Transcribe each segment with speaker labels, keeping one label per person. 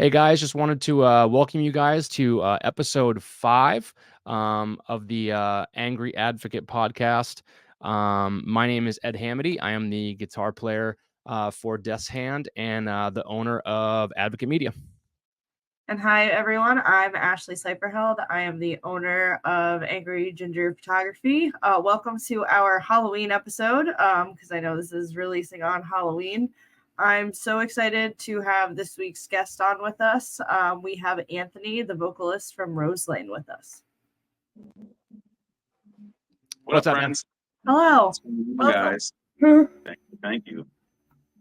Speaker 1: Hey guys, just wanted to welcome you guys to episode 5 of the Angry Advocate podcast. My name is Ed Hamity. I am the guitar player for Death's Hand and the owner of Advocate Media.
Speaker 2: And hi, everyone. I'm Ashley Cyperheld. I am the owner of Angry Ginger Photography. Welcome to our Halloween episode, because I know this is releasing on Halloween. I'm so excited to have this week's guest on with us. We have Anthony, the vocalist from Roselane, with us.
Speaker 3: What's up, friends?
Speaker 2: Hello.
Speaker 3: Guys. Thank you.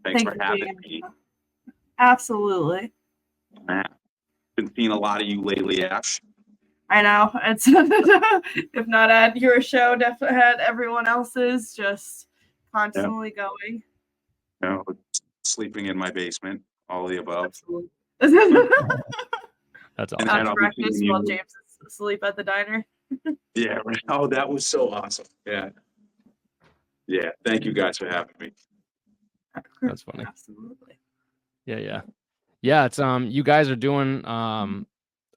Speaker 3: Thanks for having me.
Speaker 2: Absolutely.
Speaker 3: Been seeing a lot of you lately, Ash.
Speaker 2: I know. It's if not at your show, definitely at everyone else's, just constantly going.
Speaker 3: No, sleeping in my basement, all of the above.
Speaker 2: Absolutely.
Speaker 1: That's awesome.
Speaker 2: Having breakfast while James is asleep at the diner.
Speaker 3: Yeah. Oh, that was so awesome. Yeah. Yeah. Thank you guys for having me.
Speaker 1: That's funny.
Speaker 2: Absolutely.
Speaker 1: Yeah. It's you guys are doing a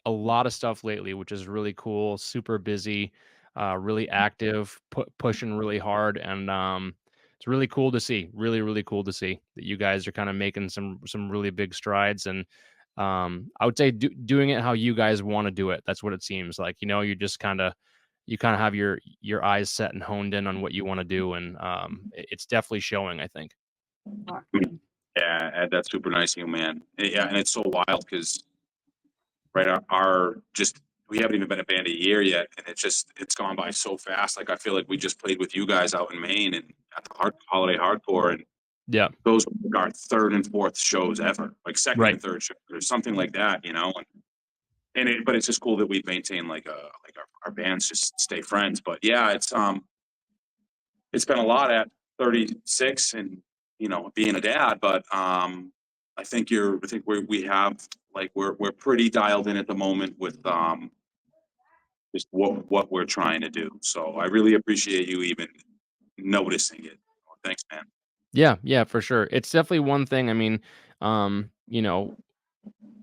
Speaker 1: lot of stuff lately, which is really cool. Super busy, really active, pushing really hard, and it's really cool to see. Really cool to see that you guys are kind of making some really big strides. And I would say doing it how you guys want to do it. That's what it seems like. You just kind of have your eyes set and honed in on what you want to do, and it's definitely showing, I think.
Speaker 3: Yeah, Ed, that's super nice of you, man. Yeah, and it's so wild because, right, we haven't even been a band a year yet, and it's gone by so fast. Like, I feel like we just played with you guys out in Maine and at the Holiday Hardcore, and
Speaker 1: yeah,
Speaker 3: those were our third and fourth shows ever, like second and third shows or something like that, but it's just cool that we've maintained like our bands just stay friends. But yeah, it's been a lot at 36 and being a dad, but I think we're pretty dialed in at the moment with just what we're trying to do. So I really appreciate you even noticing it. Thanks, man.
Speaker 1: Yeah, for sure. It's definitely one thing. I mean,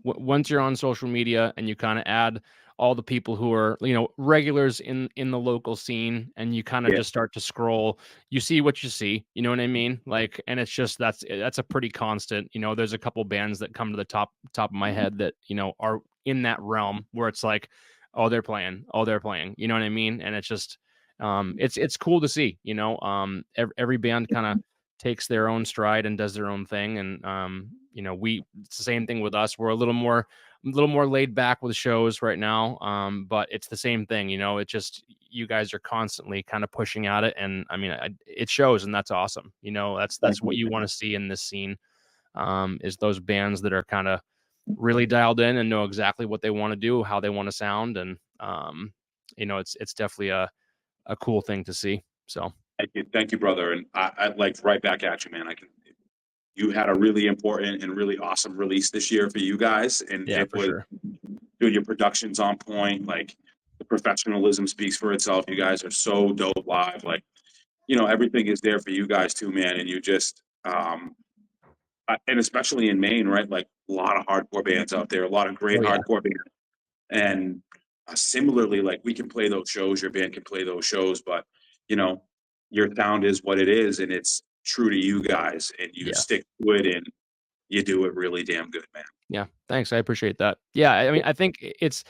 Speaker 1: once you're on social media and you kind of add all the people who are regulars in the local scene, and you kind of just start to scroll, you see what you see, you know what I mean? Like, and it's just that's a pretty constant. There's a couple bands that come to the top of my head that are in that realm where it's like, oh, they're playing, you know what I mean? And it's just it's cool to see. Every band kind of takes their own stride and does their own thing, and it's the same thing with us. We're a little more laid back with shows right now, but it's the same thing. It's just you guys are constantly kind of pushing at it, and I mean it shows, and that's awesome. That's what you want to see in this scene, is those bands that are kind of really dialed in and know exactly what they want to do, how they want to sound, and it's definitely a cool thing to see. So
Speaker 3: Thank you, brother. And I like right back at you, man. You had a really important and really awesome release this year for you guys. And
Speaker 1: yeah, for sure.
Speaker 3: Dude, your production's on point. Like, the professionalism speaks for itself. You guys are so dope live. Like, everything is there for you guys too, man. And you just, and especially in Maine, right? Like, a lot of hardcore bands out there, a lot of great hardcore bands. And similarly, like, we can play those shows, your band can play those shows, but your sound is what it is, and it's true to you guys, and you stick to it, and you do it really damn good, man.
Speaker 1: Yeah, thanks. I appreciate that. Yeah, I mean, I think it's,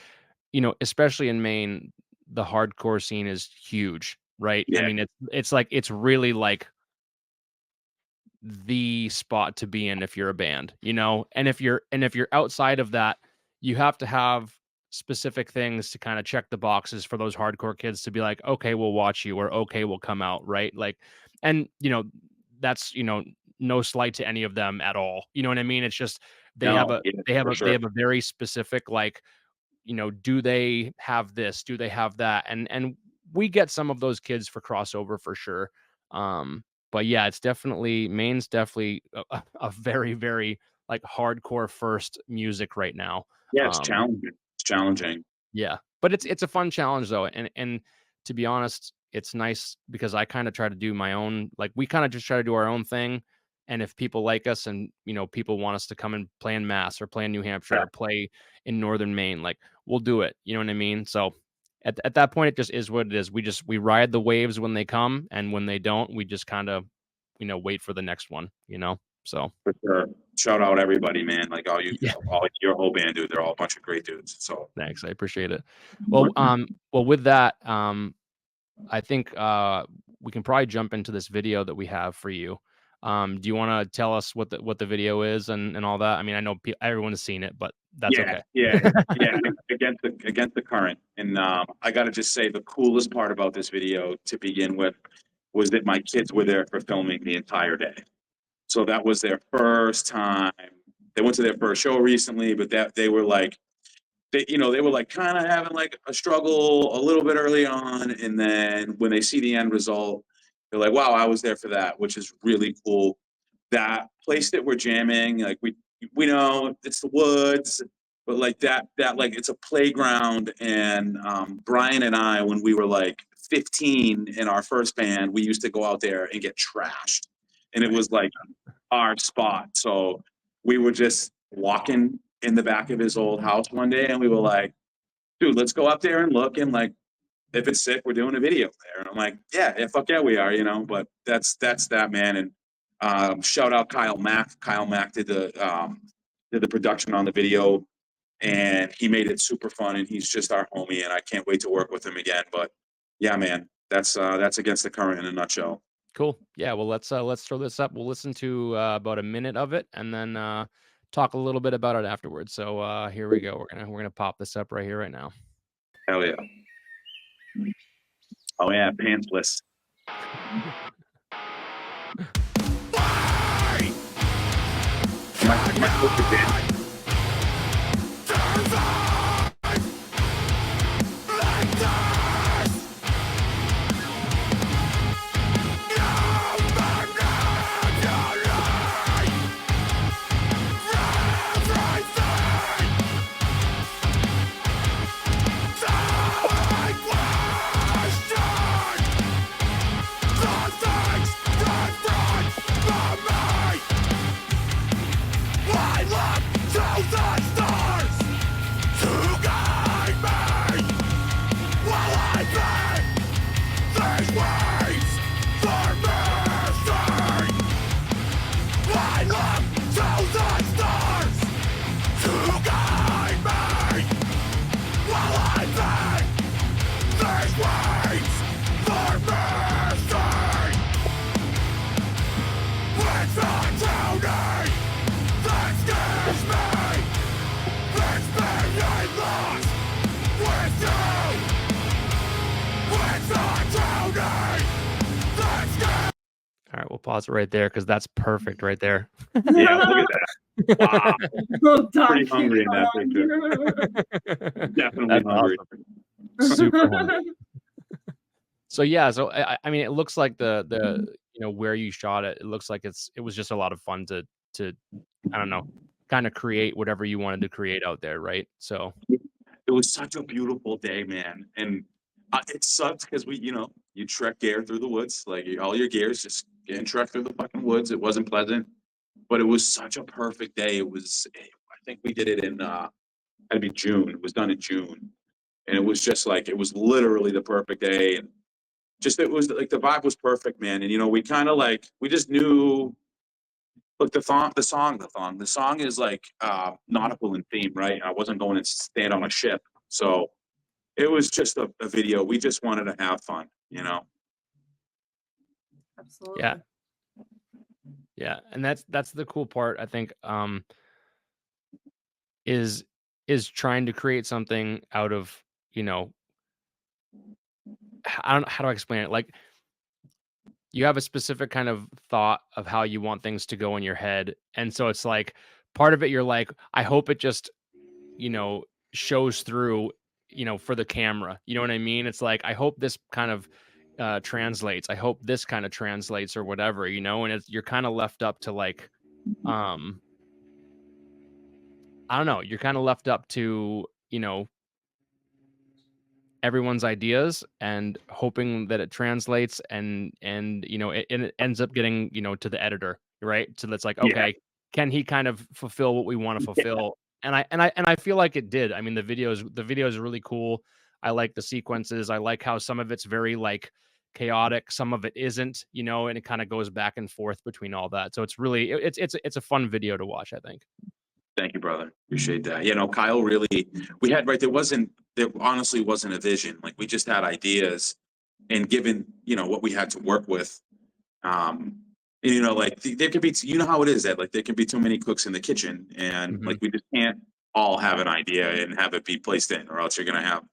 Speaker 1: especially in Maine, the hardcore scene is huge, right?
Speaker 3: Yeah.
Speaker 1: I mean, it's really like the spot to be in if you're a band, and if you're outside of that, you have to have specific things to kind of check the boxes for those hardcore kids to be like, okay, we'll watch you, or okay, we'll come out, right? Like, and that's no slight to any of them at all, you know what I mean? It's just they have a very specific, like, do they have this, do they have that, and we get some of those kids for crossover for sure. But yeah, it's definitely, Maine's definitely a very, very like hardcore first music right now.
Speaker 3: Yeah, it's challenging.
Speaker 1: Yeah, but it's a fun challenge though, and to be honest, it's nice because I kind of try to do my own, like, we kind of just try to do our own thing, And if people like us and, you know, people want us to come and play in Mass or play in New Hampshire or play in Northern Maine, like we'll do it. You know what I mean? So at that point, it just is what it is. We ride the waves when they come, and when they don't, we just kind of, you know, wait for the next one, you know? So
Speaker 3: For sure. Shout out everybody, man. Like all
Speaker 1: yeah,
Speaker 3: your whole band, dude. They're all a bunch of great dudes. So
Speaker 1: thanks. I appreciate it. Well, with that, I think we can probably jump into this video that we have for you. Do you want to tell us what the video is and all that? I mean, I know everyone has seen it, but that's okay.
Speaker 3: Yeah. Against the current. And I got to just say, the coolest part about this video to begin with was that my kids were there for filming the entire day. So that was their first time. They went to their first show recently, but they were like, they were like kind of having like a struggle a little bit early on, and then when they see the end result, they're like, "Wow, I was there for that," which is really cool. That place that we're jamming, like we know it's the woods, but like that like it's a playground. And Brian and I, when we were like 15 in our first band, we used to go out there and get trashed, and it was like our spot. So we were just walking in the back of his old house one day, and we were like, dude, let's go up there and look, and like, if it's sick, we're doing a video there. And I'm like, yeah, fuck yeah, we are, you know. But that's that, man. And shout out Kyle Mack. Kyle Mack did the production on the video, and he made it super fun, and he's just our homie, and I can't wait to work with him again. But yeah, man, that's Against the Current in a nutshell.
Speaker 1: Cool. Yeah, well, let's throw this up. We'll listen to about a minute of it, and then talk a little bit about it afterwards. So here we go. We're gonna pop this up right here, right now.
Speaker 3: Hell yeah. Oh yeah, pantsless.
Speaker 1: All right, we'll pause it right there because that's perfect right there.
Speaker 3: Yeah, look at that. Wow. Pretty hungry in that picture. Definitely
Speaker 1: That's
Speaker 3: hungry.
Speaker 1: Awesome. Super hungry. So yeah, so I mean, it looks like the where you shot it. It looks like it was just a lot of fun to I don't know, kind of create whatever you wanted to create out there, right? So
Speaker 3: it was such a beautiful day, man, and it sucked because you trek gear through the woods, like all your gear's just getting trekked through the fucking woods. It wasn't pleasant, but it was such a perfect day. I think we did it in it'd be June. It was done in June, and it was just like it was literally the perfect day, and just it was like the vibe was perfect, man. And we kind of like we just knew. Look, the song is like nautical in theme, right? I wasn't going to stand on a ship, so it was just a video. We just wanted to have fun,
Speaker 2: Absolutely.
Speaker 1: Yeah, and that's the cool part, I think, is trying to create something out of, I don't know how to explain it. Like, you have a specific kind of thought of how you want things to go in your head, and so it's like part of it you're like, I hope it just shows through for the camera. You know what I mean? It's like, I hope this kind of translates. I hope this kind of translates or whatever, and you're kind of left up to like I don't know, you're kind of left up to everyone's ideas and hoping that it translates, and it ends up getting to the editor, right? So that's like, okay, can he kind of fulfill what we want to fulfill? And I feel like it did. I mean, the video is really cool. I like the sequences. I like how some of it's very like chaotic, some of it isn't, and it kind of goes back and forth between all that. So it's really it's a fun video to watch, I think.
Speaker 3: Thank you, brother. Appreciate that. Kyle really, there honestly wasn't a vision. Like we just had ideas, and given, what we had to work with, like there could be, how it is that like there can be too many cooks in the kitchen, and like we just can't all have an idea and have it be placed in, or else you're going to have,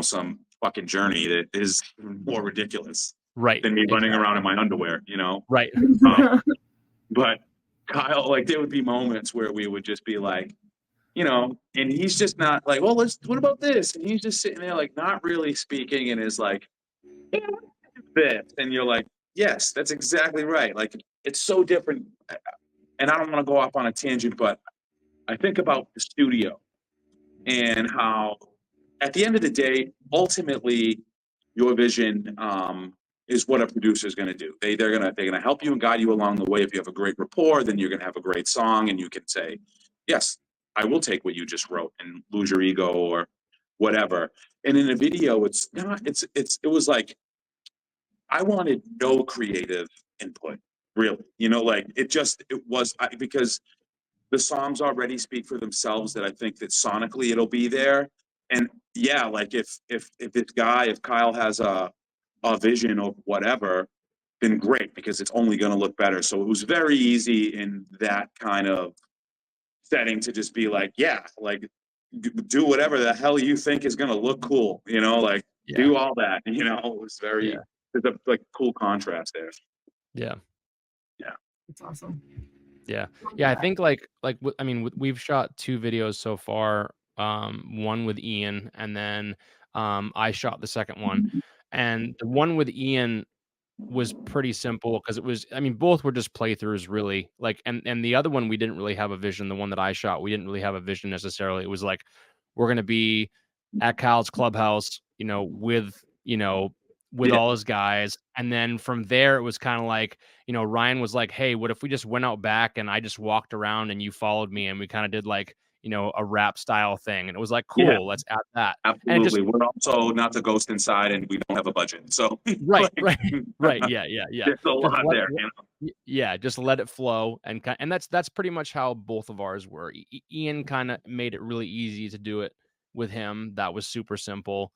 Speaker 3: some fucking journey that is more ridiculous than me running around in my underwear,
Speaker 1: Right.
Speaker 3: But Kyle, like there would be moments where we would just be like, and he's just not like, well, what about this? And he's just sitting there like not really speaking, and is like, yeah, this. And you're like, yes, that's exactly right. Like it's so different. And I don't want to go off on a tangent, but I think about the studio and how at the end of the day, ultimately your vision is what a producer is going to do. They're gonna help you and guide you along the way. If you have a great rapport, then you're gonna have a great song, and you can say, yes, I will take what you just wrote and lose your ego or whatever. And in a video, it was like I wanted no creative input, really. Like because the songs already speak for themselves, that I think that sonically it'll be there. And yeah, like if Kyle has a vision of whatever, then great, because it's only going to look better. So it was very easy in that kind of setting to just be like, yeah, like do whatever the hell you think is going to look cool, like do all that, it was very, there's a like cool contrast there.
Speaker 1: Yeah.
Speaker 2: It's awesome.
Speaker 1: Yeah. I think we've shot 2 videos so far. One with Ian, and then I shot the second one. And the one with Ian was pretty simple because both were just playthroughs, really. Like, and the other one, we didn't really have a vision. The one that I shot, we didn't really have a vision necessarily. It was like, we're gonna be at Kyle's clubhouse, with all his guys. And then from there, it was kind of like, Ryan was like, hey, what if we just went out back and I just walked around and you followed me, and we kind of did like, a rap style thing. And it was like, cool, let's add that.
Speaker 3: Absolutely. We're also not the ghost inside, and we don't have a budget. So
Speaker 1: right. Yeah.
Speaker 3: There's a lot there,
Speaker 1: Yeah, just let it flow. And that's pretty much how both of ours were. Ian kind of made it really easy to do it with him. That was super simple.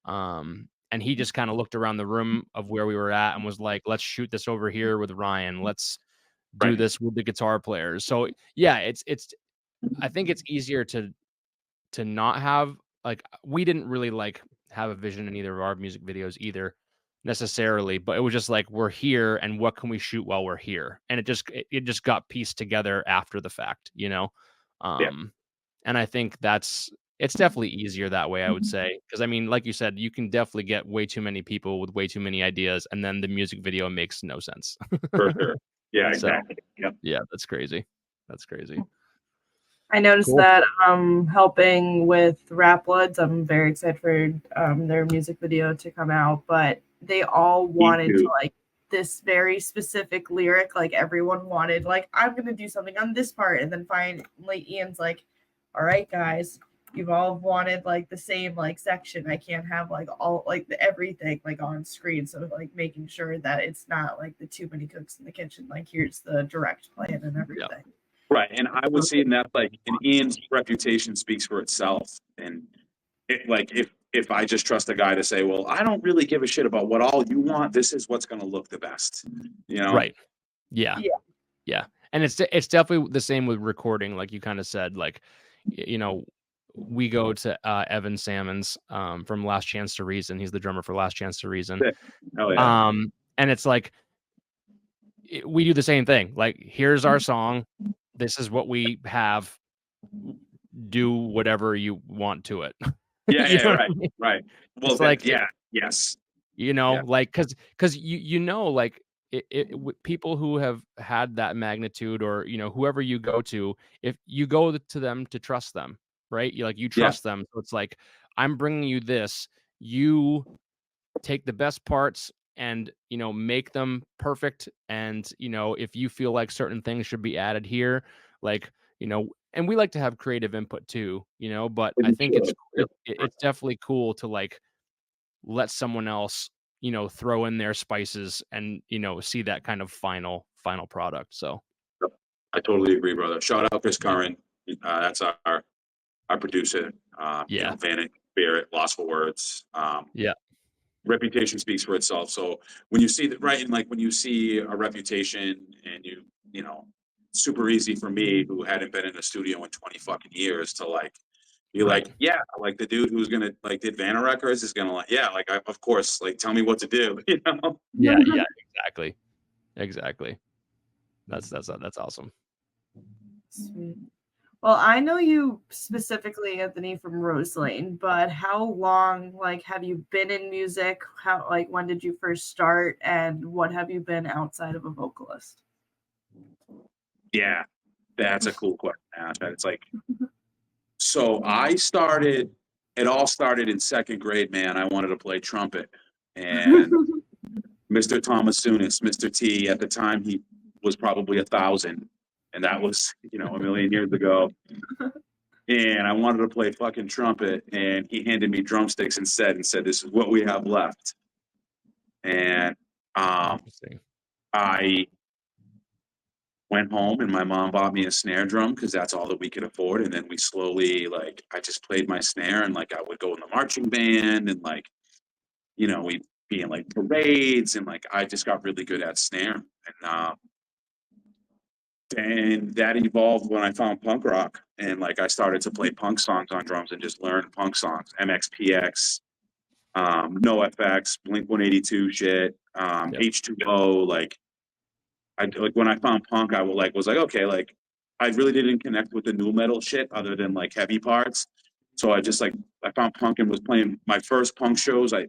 Speaker 1: And he just kind of looked around the room of where we were at and was like, let's shoot this over here with Ryan. Let's do this with the guitar players. So yeah, I think it's easier to not have, like, we didn't really like have a vision in either of our music videos either necessarily, but it was just like, we're here and what can we shoot while we're here? And it just got pieced together after the fact, and I think it's definitely easier that way, I would say. Because like you said, you can definitely get way too many people with way too many ideas, and then the music video makes no sense.
Speaker 3: For sure. Yeah, exactly.
Speaker 1: Yeah, that's crazy.
Speaker 2: I noticed that helping with Rap Bloods, I'm very excited for their music video to come out, but they all wanted to like this very specific lyric. Like everyone wanted, like, I'm gonna do something on this part, and then finally Ian's like, all right, guys, you've all wanted like the same like section. I can't have like all like everything like on screen. So like making sure that it's not like the too many cooks in the kitchen. Like here's the direct plan and everything.
Speaker 3: Yeah. Right. And I would say that like Ian's reputation speaks for itself. And if I just trust a guy to say, well, I don't really give a shit about what all you want, this is what's going to look the best,
Speaker 1: Right. Yeah. And it's definitely the same with recording. Like you kind of said, like, we go to Evan Salmons from Last Chance to Reason. He's the drummer for Last Chance to Reason.
Speaker 3: Oh, yeah.
Speaker 1: And it's like, we do the same thing. Like, here's our song. This is what we have. Do whatever you want to it.
Speaker 3: Yeah, right, I mean? Right. Well,
Speaker 1: it's like,
Speaker 3: yes.
Speaker 1: Like, because like people who have had that magnitude, or whoever you go to, if you go to them to trust them, right? You trust them. So it's like, I'm bringing you this. You take the best parts and, you know, make them perfect. And, you know, if you feel like certain things should be added here, like, you know, and we like to have creative input too, you know, but I think it's definitely cool to like let someone else, you know, throw in their spices and, you know, see that kind of final product. So
Speaker 3: I totally agree, brother. Shout out Chris Curran. That's our producer. You
Speaker 1: yeah.
Speaker 3: know, Vanek, Barrett, Lost for Words.
Speaker 1: Yeah.
Speaker 3: Reputation speaks for itself. So when you see that, right, and like when you see a reputation, and you know, super easy for me who hadn't been in a studio in 20 fucking years to like be
Speaker 1: Right.
Speaker 3: like, yeah, like the dude who's gonna like did Vanna Records is gonna like, yeah, like of course, like tell me what to do, you know?
Speaker 1: Yeah, yeah, exactly. Exactly. That's awesome.
Speaker 2: Sweet. Well, I know you specifically, Anthony, from Roselane, but how long, like, have you been in music? How, like, when did you first start, and what have you been outside of a vocalist?
Speaker 3: Yeah, that's a cool question to ask. It's like, so it all started in second grade, man. I wanted to play trumpet. And Mr. Thomas Sunis, Mr. T, at the time, he was probably 1,000. And that was, you know, a million years ago. And I wanted to play fucking trumpet. And he handed me drumsticks instead and said, this is what we have left. And
Speaker 1: Interesting.
Speaker 3: I went home and my mom bought me a snare drum because that's all that we could afford. And then we slowly, like, I just played my snare, and like I would go in the marching band, and like, you know, we'd be in like parades, and like I just got really good at snare. And that evolved when I found punk rock, and like I started to play punk songs on drums and just learn punk songs, MXPX, NoFX, Blink 182 shit,
Speaker 1: Yep.
Speaker 3: H2O. Like I like when I found punk, I was like, okay, like I really didn't connect with the new metal shit other than like heavy parts. So I just like I found punk and was playing my first punk shows. I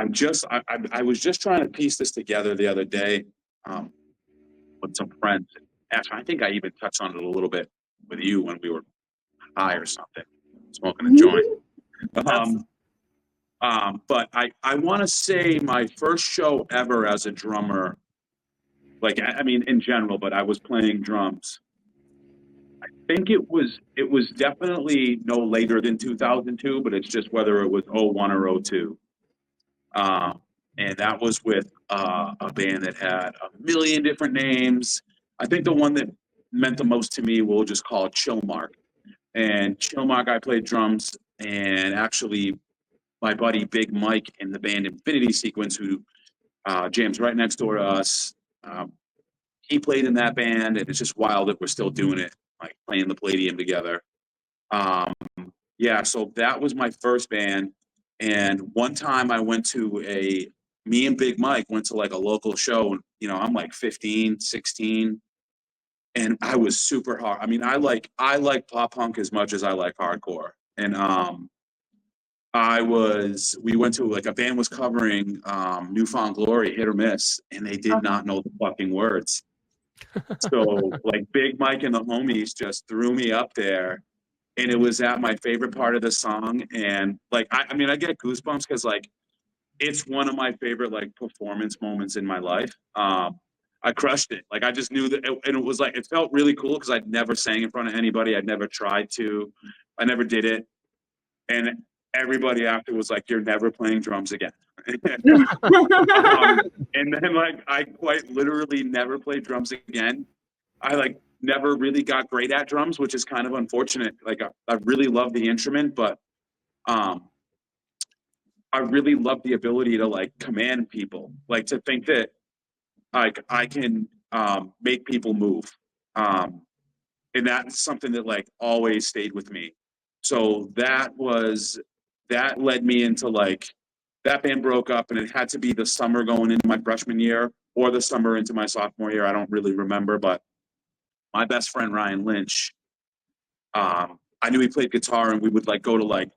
Speaker 3: was just trying to piece this together the other day with some friends. Actually, I think I even touched on it a little bit with you when we were high or something, smoking a joint. But I want to say my first show ever as a drummer, like I mean in general, but I was playing drums. I think it was definitely no later than 2002, but it's just whether it was 01 or 02. And that was with a band that had a million different names. I think the one that meant the most to me, we'll just call it Chillmark. And Chillmark, I played drums, and actually my buddy Big Mike in the band Infinity Sequence, who jams right next door to us, he played in that band, and it's just wild that we're still doing it, like playing the Palladium together. Yeah, so that was my first band. And one time I went to me and Big Mike went to like a local show, and you know, I'm like 15, 16, and I was super hard. I mean, I like pop punk as much as I like hardcore. And we went to like a band was covering Newfound Glory, Hit or Miss, and they did not know the fucking words. So like Big Mike and the homies just threw me up there, and it was at my favorite part of the song. And like I mean I get goosebumps because like it's one of my favorite like performance moments in my life. I crushed it. Like I just knew that, and it was like it felt really cool because I'd never sang in front of anybody. I'd never tried to. I never did it. And everybody after was like, "You're never playing drums again." And then like I quite literally never played drums again. I like never really got great at drums, which is kind of unfortunate. Like I really love the instrument, but I really love the ability to like command people, like to think that like I can make people move. And that's something that like always stayed with me. So that led me into like that band broke up, and it had to be the summer going into my freshman year or the summer into my sophomore year. I don't really remember, but my best friend Ryan Lynch, I knew he played guitar, and we would like go to like,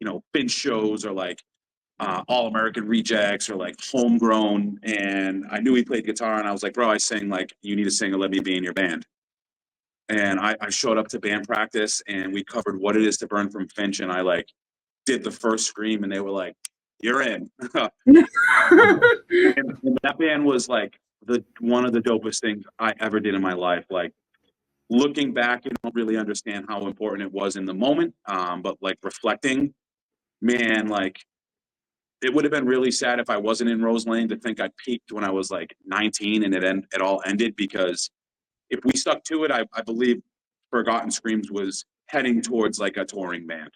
Speaker 3: you know, Finch shows or like All American Rejects or like Homegrown, and I knew he played guitar, and I was like, bro, I sing, like you need to sing and let me be in your band. And I showed up to band practice, and we covered What It Is to Burn from Finch, and I like did the first scream, and they were like, you're in. And that band was like one of the dopest things I ever did in my life. Like looking back, you don't really understand how important it was in the moment. But like reflecting, man, like it would have been really sad if I wasn't in Roselane to think I peaked when I was like 19 and it all ended, because if we stuck to it, I believe Forgotten Screams was heading towards like a touring band.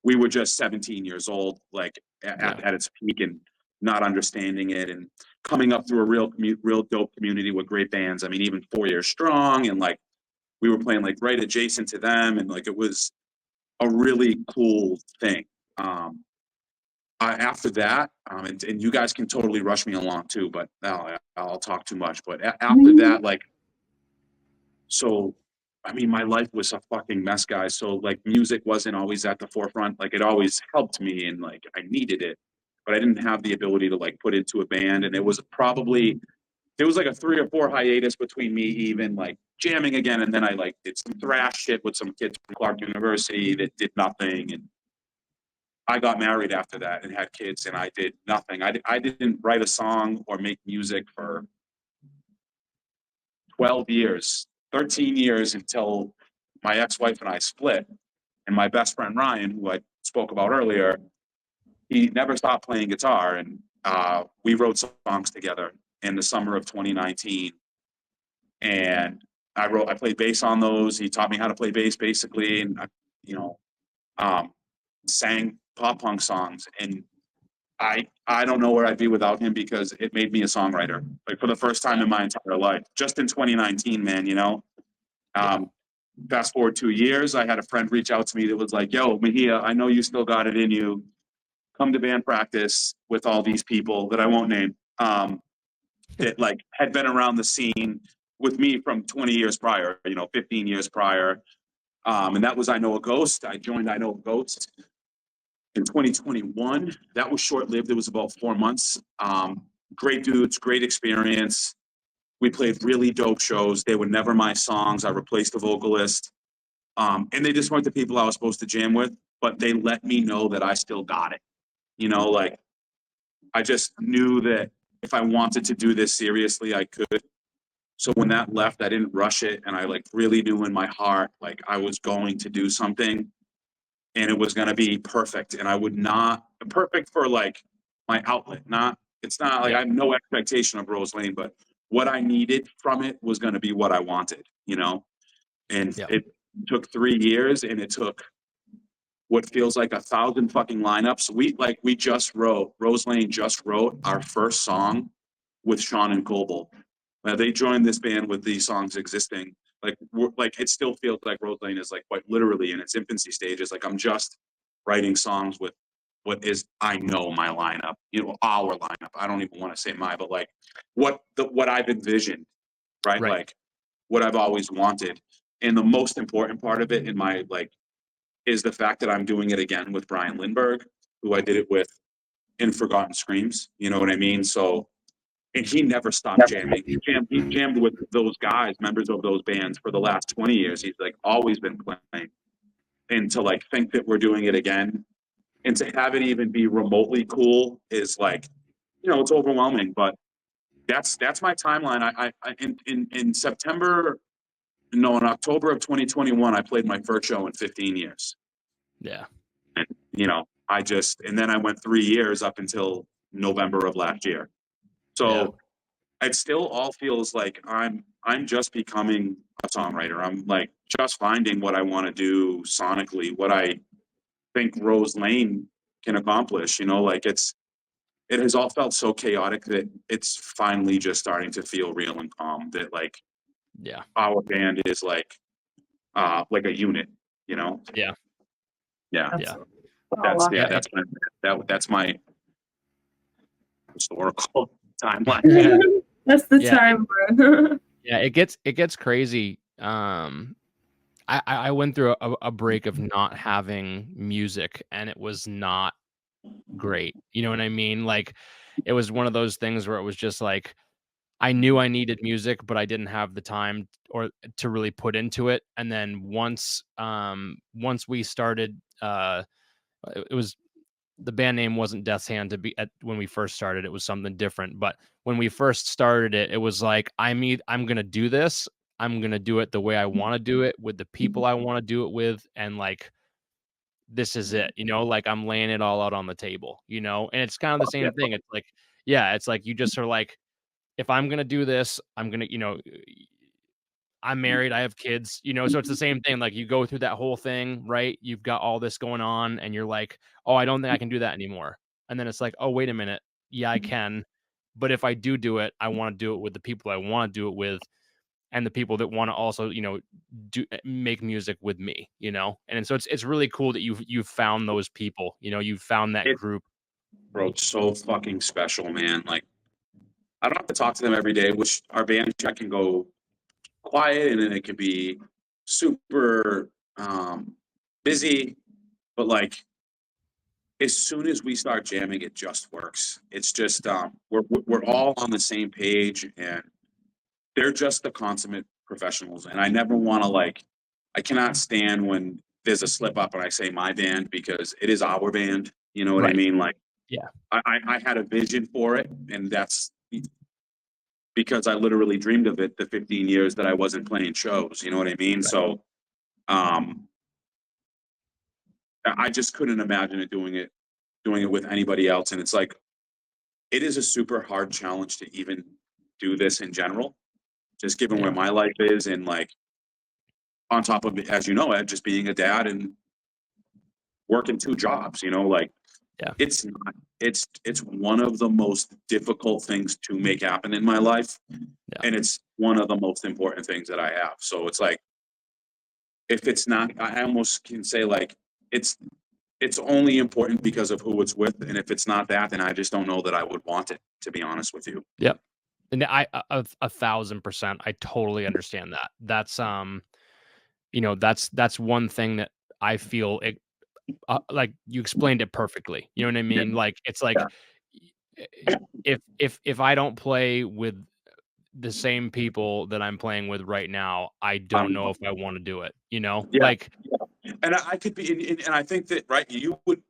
Speaker 3: We were just 17 years old, like at its peak, and not understanding it and coming up through a real dope community with great bands. I mean, even 4 Years Strong, and like we were playing like right adjacent to them, and like it was a really cool thing. After that, and you guys can totally rush me along too, but I'll talk too much. But after that, like, so, I mean, my life was a fucking mess, guys. So like music wasn't always at the forefront. Like it always helped me and like I needed it, but I didn't have the ability to like put into a band. And it was like a 3 or 4 hiatus between me even like jamming again. And then I like did some thrash shit with some kids from Clark University that did nothing. And I got married after that and had kids, and I did nothing. I didn't write a song or make music for 12 years, 13 years, until my ex-wife and I split. And my best friend, Ryan, who I spoke about earlier, he never stopped playing guitar. And we wrote songs together in the summer of 2019. And I played bass on those. He taught me how to play bass basically. And, sang pop punk songs. And I don't know where I'd be without him, because it made me a songwriter, like for the first time in my entire life, just in 2019, man, fast forward 2 years, I had a friend reach out to me that was like, yo, Mejia, I know you still got it in you. Come to band practice with all these people that I won't name, that like had been around the scene with me from 20 years prior, 15 years prior. And that was I Know a Ghost. I joined I Know a Ghost in 2021. That was short-lived. It was about 4 months. Great dudes, great experience. We played really dope shows. They were never my songs. I replaced the vocalist. And they just weren't the people I was supposed to jam with, but they let me know that I still got it. Like I just knew that if I wanted to do this seriously, I could. So when that left, I didn't rush it. And I like really knew in my heart, like I was going to do something. And it was going to be perfect. And I would not perfect for like my outlet. It's not like I have no expectation of Roselane, but what I needed from it was going to be what I wanted, and it took 3 years, and it took what feels like 1,000 fucking lineups. Roselane just wrote our first song with Sean and Coble. They joined this band with these songs existing. Like it still feels like Roselane is like quite literally in its infancy stages. Like I'm just writing songs with what is I know my lineup, our lineup. I don't even want to say my, but like what I've envisioned, right? Like what I've always wanted. And the most important part of it in my is the fact that I'm doing it again with Brian Lindbergh, who I did it with in Forgotten Screams. You know what I mean? So. And he never stopped jamming. He jammed with those guys, members of those bands, for the last 20 years. He's like always been playing. And to like think that we're doing it again, and to have it even be remotely cool is like, it's overwhelming. But that's my timeline. In October of 2021, I played my first show in 15 years.
Speaker 1: Yeah.
Speaker 3: And and then I went 3 years up until November of last year. So it still all feels like I'm just becoming a songwriter. I'm like just finding what I want to do sonically, what I think Roselane can accomplish. Like it has all felt so chaotic that it's finally just starting to feel real and calm. That like our band is like a unit.
Speaker 1: Yeah.
Speaker 3: That's my historical timeline.
Speaker 2: That's the time.
Speaker 1: Yeah, it gets crazy. I went through a break of not having music, and it was not great. You know what I mean? Like it was one of those things where it was just like I knew I needed music, but I didn't have the time or to really put into it. And then once we started, it was the band name wasn't Death's Hand when we first started. It was something different. But when we first started it, it was like, I'm going to do this. I'm going to do it the way I want to do it with the people I want to do it with. And like, this is it, like I'm laying it all out on the table, and it's kind of the same thing. It's like, it's like, you just are like, if I'm going to do this, I'm going to, I'm married, I have kids, so it's the same thing. Like you go through that whole thing, right? You've got all this going on and you're like, oh, I don't think I can do that anymore. And then it's like, oh, wait a minute. Yeah, I can. But if I do it, I want to do it with the people I want to do it with, and the people that want to also, make music with me, And so it's really cool that you've found those people, you've found that group.
Speaker 3: Bro, it's so fucking special, man. Like, I don't have to talk to them every day, which our band chat can go quiet and then it can be super busy. But like, as soon as we start jamming, it just works. It's just we're all on the same page, and they're just the consummate professionals. And I never want to I cannot stand when there's a slip up and I say my band, because it is our band. You know what I mean? Like,
Speaker 1: yeah, I
Speaker 3: had a vision for it, and that's because I literally dreamed of it the 15 years that I wasn't playing shows. You know what I mean? Right. So, I just couldn't imagine doing it with anybody else. And it's like, it is a super hard challenge to even do this in general, just given where my life is. And like, on top of it, as you know, Ed, just being a dad and working 2 jobs, it's one of the most difficult things to make happen in my life. And it's one of the most important things that I have. So it's like, if it's not, I almost can say like, it's only important because of who it's with. And if it's not that, then I just don't know that I would want it, to be honest with you.
Speaker 1: Yep. And I 1,000%, I totally understand that. That's, that's one thing that I feel like you explained it perfectly. You know what I mean? Yeah. Like, it's like, if I don't play with the same people that I'm playing with right now, I don't know if I want to do it, like,
Speaker 3: and I could be, and I think that, right, you would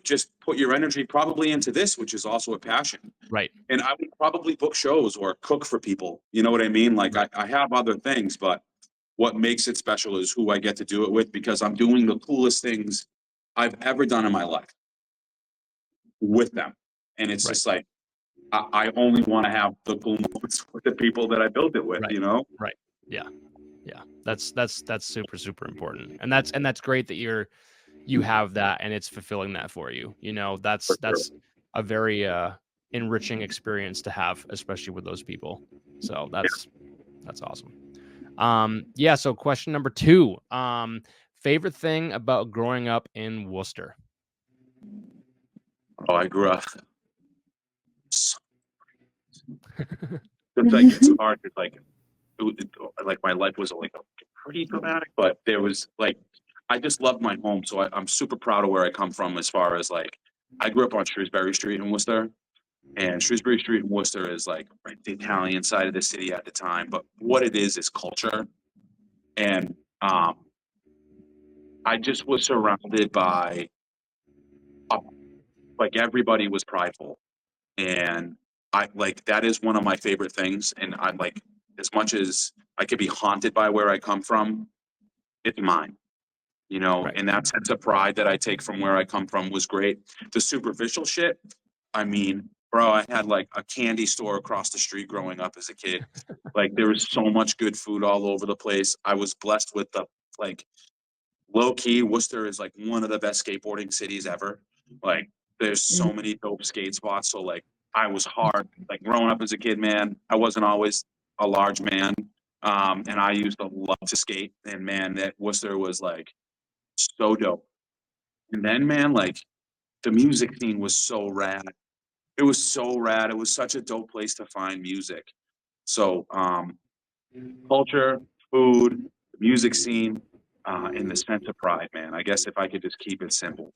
Speaker 3: just put your energy probably into this, which is also a passion.
Speaker 1: Right.
Speaker 3: And I would probably book shows or cook for people. You know what I mean? Like, I have other things, but what makes it special is who I get to do it with, because I'm doing the coolest things I've ever done in my life with them. And it's just like, I only want to have the cool moments with the people that I built it with,
Speaker 1: Right. Yeah. Yeah. That's super, super important. And that's great that you have that and it's fulfilling that for you. That's a very enriching experience to have, especially with those people. So that's awesome. So question number 2, favorite thing about growing up in Worcester?
Speaker 3: Oh, I grew up. It's hard. It's like my life was like pretty dramatic, but there was like, I just loved my home. So I'm super proud of where I come from, as far as like, I grew up on Shrewsbury Street in Worcester, and Shrewsbury Street in Worcester is like right the Italian side of the city at the time. But what it is culture. And I just was surrounded by like, everybody was prideful, and I like, that is one of my favorite things. And I'm like, as much as I could be haunted by where I come from, it's mine, and that sense of pride that I take from where I come from was great. The superficial shit, I mean, bro, I had like a candy store across the street growing up as a kid. Like, there was so much good food all over the place. I was blessed with low key, Worcester is like one of the best skateboarding cities ever. Like, there's so many dope skate spots. So like, I was hard, like growing up as a kid, man. I wasn't always a large man. And I used to love to skate, and man, that Worcester was like so dope. And then, man, like, the music scene was so rad. It was so rad. It was such a dope place to find music. So, culture, food, the music scene, and the sense of pride, man. I guess if I could just keep it simple,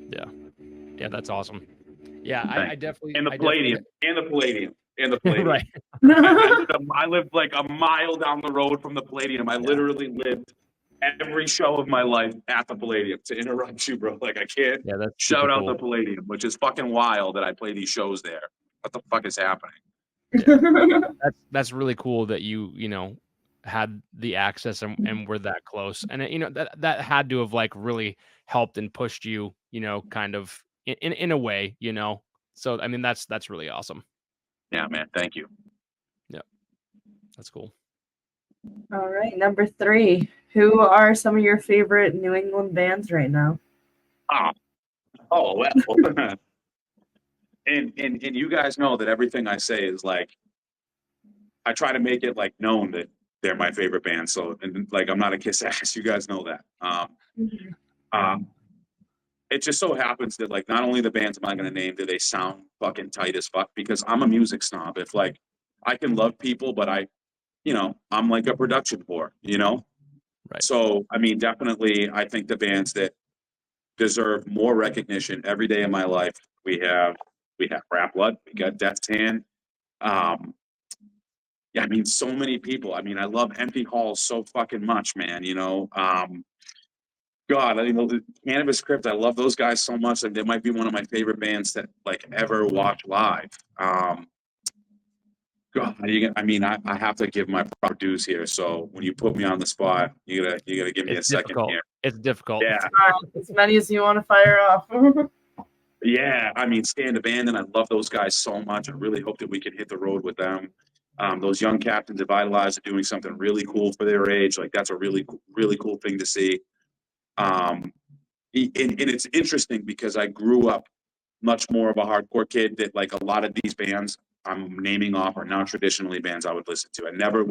Speaker 1: Yeah, that's awesome. Yeah, I definitely.
Speaker 3: And the Palladium.
Speaker 1: Right.
Speaker 3: I lived like a mile down the road from the Palladium. I literally lived every show of my life at the Palladium. To interrupt you, bro, like I can't
Speaker 1: that's
Speaker 3: shout out
Speaker 1: cool.
Speaker 3: the Palladium, which is fucking wild that I play these shows there. What the fuck is happening?
Speaker 1: Yeah. that's really cool that you know had the access and were that close, and you know that had to have like really helped and pushed you, you know, kind of in a way, you know. So I mean that's really awesome.
Speaker 3: Yeah, man. Thank you.
Speaker 1: Yeah, that's cool.
Speaker 2: All right, number 3. Who are some of your favorite New England bands right now?
Speaker 3: Oh well. and you guys know that everything I say is like, I try to make it like known that they're my favorite band. So, and like, I'm not a kiss ass. You guys know that. It just so happens that like, not only the bands am I going to name, do they sound fucking tight as fuck, because I'm a music snob. If like, I can love people, but I'm like a production whore, you know?
Speaker 1: Right.
Speaker 3: So, I mean, definitely, I think the bands that deserve more recognition every day of my life, we have Rap Blood, we got Death's Hand. Yeah, I mean, so many people. I mean, I love Empty Halls so fucking much, man. You know, God, I mean, the Cannabis Crypt. I love those guys so much. Like, they might be one of my favorite bands that like ever watch live. God, I mean, I have to give my proper dues here. So when you put me on the spot, you gotta give me a second here.
Speaker 1: It's difficult.
Speaker 3: Yeah,
Speaker 2: as many as you want to fire off.
Speaker 3: yeah. I mean, Stand Abandoned. I love those guys so much. I really hope that we can hit the road with them. Those young captains of Vitalize are doing something really cool for their age. Like, that's a really cool thing to see. And it's interesting because I grew up much more of a hardcore kid, that like a lot of these bands I'm naming off are not traditionally bands I would listen to. I never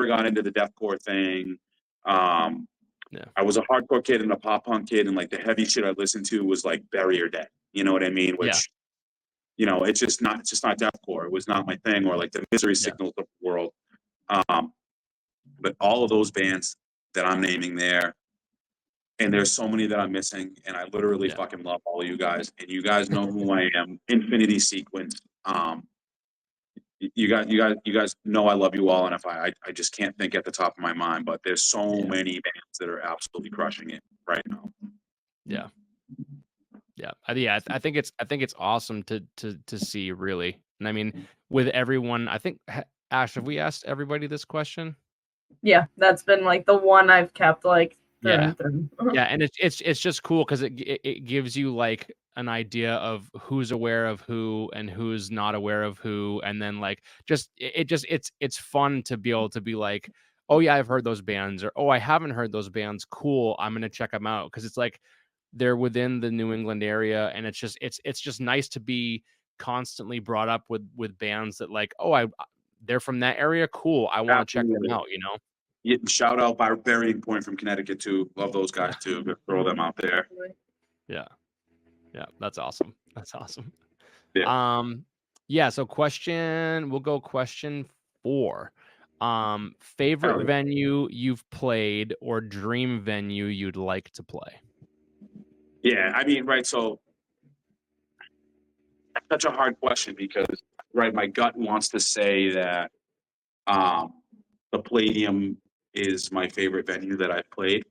Speaker 3: got into the deathcore thing. I was a hardcore kid and a pop punk kid, and like the heavy shit I listened to was like Bury or Dead. You know what I mean? Which, it's just not deathcore. It was not my thing, or like the Misery Signals of the world. But all of those bands that I'm naming there, and there's so many that I'm missing, and I literally fucking love all of you guys, and you guys know who I am. Infinity Sequence. You guys know I love you all, and if I just can't think at the top of my mind, but there's so many bands that are absolutely crushing it right now.
Speaker 1: I think it's awesome to see, really. And I mean, with everyone, I think, Ash, have we asked everybody this question?
Speaker 2: Yeah, that's been like the one I've kept like
Speaker 1: and it's just cool because it gives you like an idea of who's aware of who and who's not aware of who, and then like it's fun to be able to be like, oh yeah, I've heard those bands, or oh, I haven't heard those bands, cool, I'm gonna check them out, because it's like they're within the New England area, and it's just nice to be constantly brought up with bands that like, oh, they're from that area, cool, I want to check them out, you know.
Speaker 3: Yeah, shout out by Burying Point from Connecticut too. Love those guys too. Throw them out there.
Speaker 1: Yeah, that's awesome. Yeah. So we'll go question 4. Favorite venue you've played, or dream venue you'd like to play?
Speaker 3: Yeah, I mean, right. So that's such a hard question because, right, my gut wants to say that the Palladium is my favorite venue that I've played,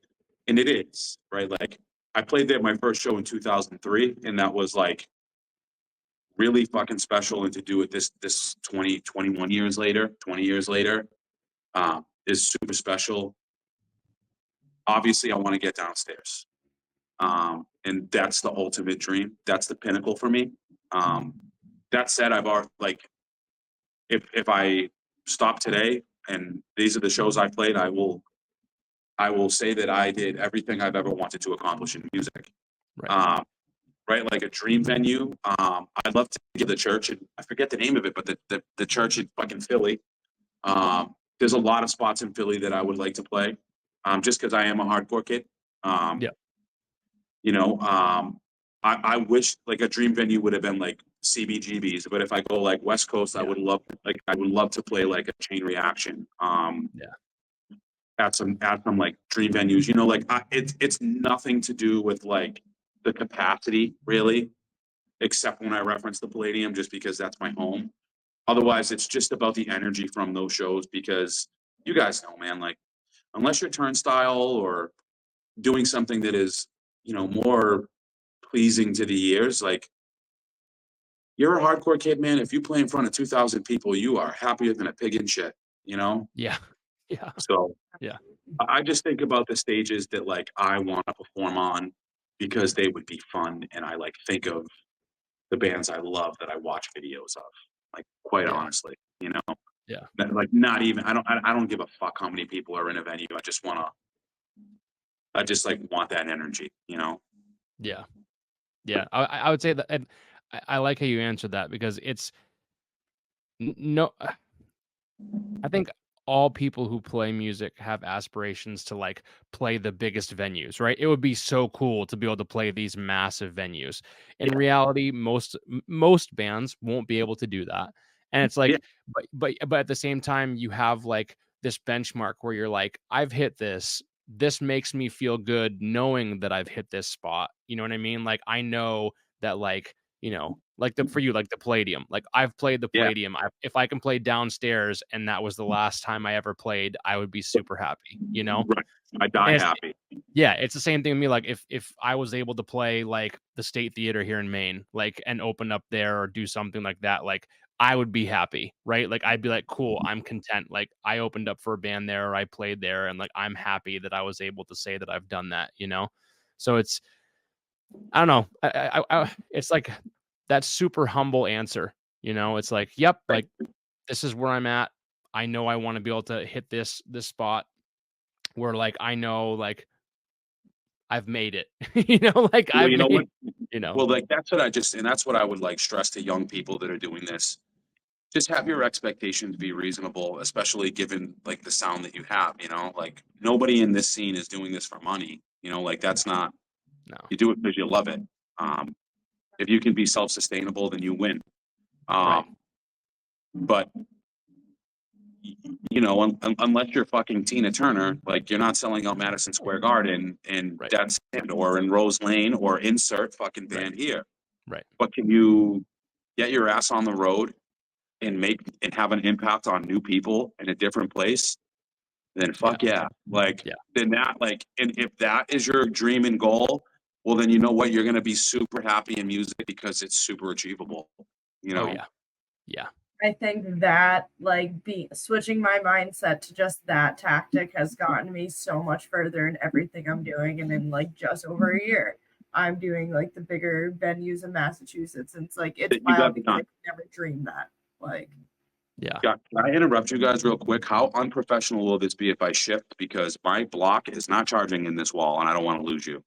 Speaker 3: and it is, right? Like, I played there my first show in 2003, and that was like really fucking special. And to do it this 21 years later, 20 years later, is super special. Obviously, I want to get downstairs. And that's the ultimate dream. That's the pinnacle for me. That said, I've already, like, if I stop today and these are the shows I played, I will say that I did everything I've ever wanted to accomplish in music. Right. Right, like a dream venue. I'd love to give the church, and I forget the name of it, but the church in fucking Philly. There's a lot of spots in Philly that I would like to play, just because I am a hardcore kid. I wish like a dream venue would have been like CBGB's, but if I go like West Coast, I would love to play like a Chain Reaction. At some like dream venues, like it's nothing to do with like the capacity really, except when I reference the Palladium, just because that's my home. Otherwise, it's just about the energy from those shows, because you guys know, man, like unless you're turnstile or doing something that is, you know, more pleasing to the ears, like you're a hardcore kid, man. If you play in front of 2,000 people, you are happier than a pig in shit, you know?
Speaker 1: Yeah. Yeah.
Speaker 3: So
Speaker 1: Yeah.
Speaker 3: I just think about the stages that like I want to perform on because they would be fun. And I like think of the bands I love that I watch videos of, like quite
Speaker 1: Yeah.
Speaker 3: honestly, you know,
Speaker 1: Yeah.
Speaker 3: like not even, I don't give a fuck how many people are in a venue. I just like want that energy, you know?
Speaker 1: Yeah. Yeah. I would say that, and I like how you answered that because it's no, I think all people who play music have aspirations to like play the biggest venues, right? It would be so cool to be able to play these massive venues. In
Speaker 3: Yeah.
Speaker 1: reality, most bands won't be able to do that. And it's
Speaker 3: Yeah.
Speaker 1: like, but at the same time, you have like this benchmark where you're like, I've hit this. This makes me feel good knowing that I've hit this spot. You know what I mean? Like I know that like, like for you, like the Palladium, like I've played the
Speaker 3: Yeah.
Speaker 1: Palladium. If I can play downstairs and that was the last time I ever played, I would be super happy,
Speaker 3: Right. I die
Speaker 1: And
Speaker 3: happy.
Speaker 1: yeah, it's the same thing with me. Like if I was able to play like the State Theater here in Maine, like and open up there or do something like that, like I would be happy, right? Like I'd be like, cool, I'm content. Like I opened up for a band there, or I played there, and like I'm happy that I was able to say that I've done that. So it's I don't know. It's like that super humble answer. It's like, yep,
Speaker 3: Right.
Speaker 1: like this is where I'm at. I know I want to be able to hit this spot where like I know like I've made it. Like
Speaker 3: Well,
Speaker 1: I've
Speaker 3: you know what?
Speaker 1: made.
Speaker 3: Well, like that's what I would like stress to young people that are doing this. Just have your expectations be reasonable, especially given like the sound that you have, you know, like nobody in this scene is doing this for money, you know, like that's not,
Speaker 1: No.
Speaker 3: you do it because you love it. If you can be self-sustainable, then you win.
Speaker 1: Right.
Speaker 3: But you know, unless you're fucking Tina Turner, like you're not selling out Madison Square Garden in
Speaker 1: Right.
Speaker 3: Dead Sand or in Roselane or insert fucking band here.
Speaker 1: Right.
Speaker 3: But can you get your ass on the road and make and have an impact on new people in a different place? Then fuck yeah. Like then that like, and if that is your dream and goal, well then you know what, you're gonna be super happy in music because it's super achievable. You know?
Speaker 1: Oh yeah. Yeah.
Speaker 2: I think that like switching my mindset to just that tactic has gotten me so much further in everything I'm doing. And in like just over a year, I'm doing like the bigger venues in Massachusetts. And it's like it's wild because I never dreamed that. Like
Speaker 1: yeah.
Speaker 3: Can I interrupt you guys real quick? How unprofessional will this be if I shift? Because my block is not charging in this wall and I don't want to lose you.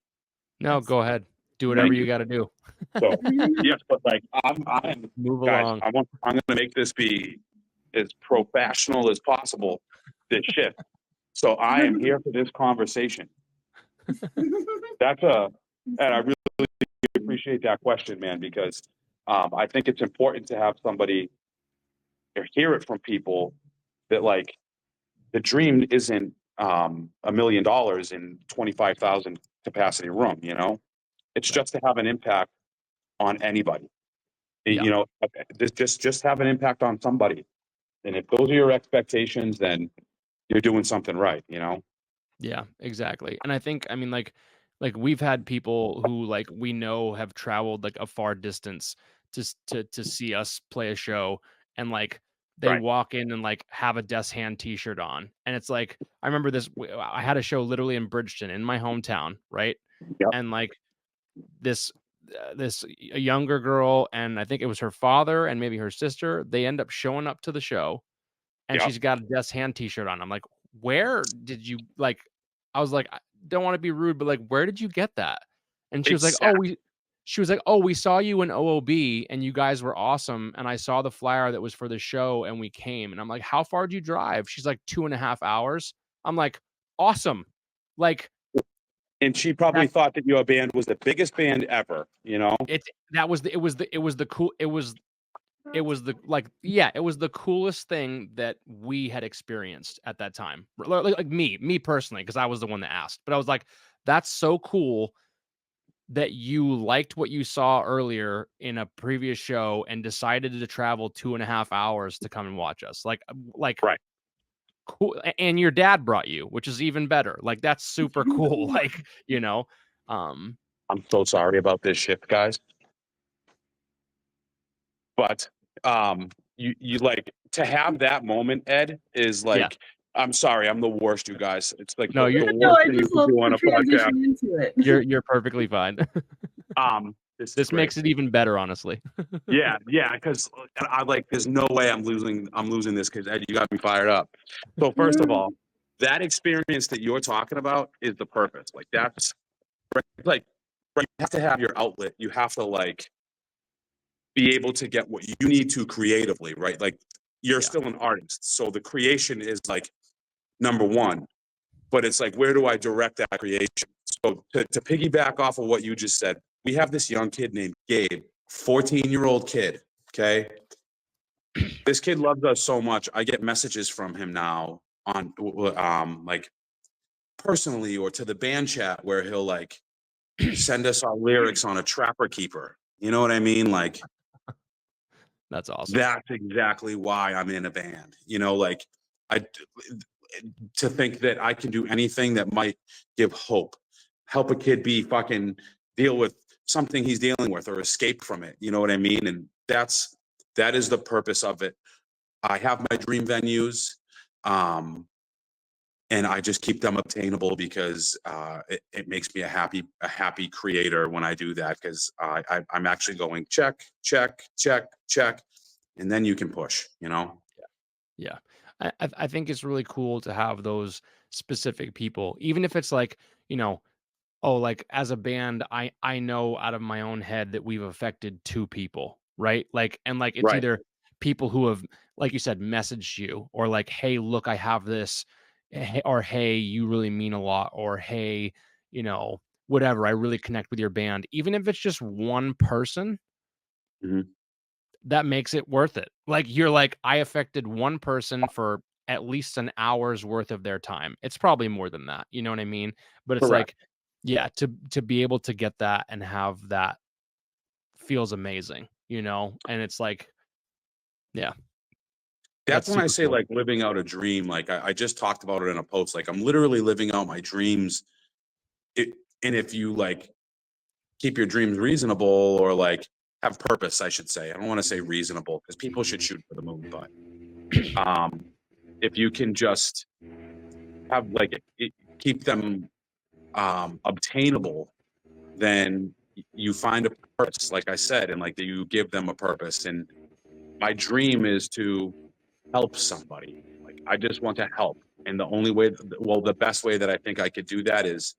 Speaker 1: No, go ahead. Do whatever you got to do.
Speaker 3: So yes, but like I'm
Speaker 1: Move
Speaker 3: guys,
Speaker 1: along.
Speaker 3: I'm gonna make this be as professional as possible, this shift. So I am here for this conversation. And I really appreciate that question, man, because I think it's important to have somebody or hear it from people that like the dream isn't $1 million in 25,000 capacity room, you know? It's just to have an impact on anybody. You know, just have an impact on somebody. And if those are your expectations, then you're doing something right, you know?
Speaker 1: Yeah, exactly. And I think, I mean, like we've had people who like we know have traveled like a far distance to see us play a show, and like they walk in and like have a Death's Hand t-shirt on, and it's like I remember this. I had a show literally in Bridgeton in my hometown, right?
Speaker 3: Yep.
Speaker 1: And like this a younger girl, and I think it was her father and maybe her sister. They end up showing up to the show, and she's got a Death's Hand t-shirt on. I'm like, where did you like? I was like, I don't want to be rude, but like, where did you get that? And she was like, oh, we saw you in OOB and you guys were awesome. And I saw the flyer that was for the show and we came. And I'm like, how far did you drive? She's like 2.5 hours. I'm like, awesome. Like,
Speaker 3: and she probably thought that your band was the biggest band ever, you know?
Speaker 1: It was the coolest thing that we had experienced at that time. Like me personally, because I was the one that asked. But I was like, that's so cool that you liked what you saw earlier in a previous show and decided to travel 2.5 hours to come and watch us. Like
Speaker 3: right.
Speaker 1: cool. And your dad brought you, which is even better. Like, that's super cool. Like, you know,
Speaker 3: I'm so sorry about this shit, guys. But you like to have that moment, Ed, is like, I'm sorry, I'm the worst, you guys. It's like
Speaker 1: no,
Speaker 3: the
Speaker 1: you're
Speaker 3: worst
Speaker 2: I
Speaker 3: thing you
Speaker 2: just
Speaker 3: can
Speaker 2: love
Speaker 3: do on
Speaker 2: the
Speaker 3: a podcast.
Speaker 2: transition into it.
Speaker 1: you're perfectly fine.
Speaker 3: This
Speaker 1: makes it even better, honestly.
Speaker 3: yeah, because I like. There's no way I'm losing this because Ed, you got me fired up. So first of all, that experience that you're talking about is the purpose. Like that's like you have to have your outlet. You have to like be able to get what you need to creatively, right? Like you're still an artist, so the creation is like number one. But it's like, where do I direct that creation? So to piggyback off of what you just said, we have this young kid named Gabe, 14-year-old kid. Okay. This kid loves us so much. I get messages from him now on like personally or to the band chat where he'll like send us our lyrics on a Trapper Keeper. You know what I mean? Like
Speaker 1: that's awesome.
Speaker 3: That's exactly why I'm in a band. You know, like to think that I can do anything that might give hope, help a kid be fucking deal with something he's dealing with or escape from it. You know what I mean? And that is the purpose of it. I have my dream venues, and I just keep them obtainable because it makes me a happy creator when I do that, because I'm actually going check, and then you can push, you know?
Speaker 1: Yeah. I think it's really cool to have those specific people, even if it's like, you know, oh, like as a band, I know out of my own head that we've affected 2 people, right? Like, and like it's
Speaker 3: Right.
Speaker 1: either people who have, like you said, messaged you, or like, hey, look, I have this, or hey, you really mean a lot, or hey, you know, whatever, I really connect with your band. Even if it's just one person,
Speaker 3: Mhm.
Speaker 1: that makes it worth it. Like, you're like, I affected one person for at least an hour's worth of their time. It's probably more than that, you know what I mean? But it's
Speaker 3: Correct.
Speaker 1: like, yeah, to be able to get that and have that feels amazing, you know? And it's like, yeah,
Speaker 3: That's
Speaker 1: that's
Speaker 3: when I
Speaker 1: super
Speaker 3: say
Speaker 1: cool.
Speaker 3: like living out a dream. Like I just talked about it in a post. Like I'm literally living out my dreams. It, and if you like keep your dreams reasonable or like have purpose, I should say. I don't want to say reasonable because people should shoot for the moon, but if you can just have like keep them obtainable, then you find a purpose, like I said, and like you give them a purpose. And my dream is to help somebody. Like I just want to help. And the only way, well, the best way that I think I could do that is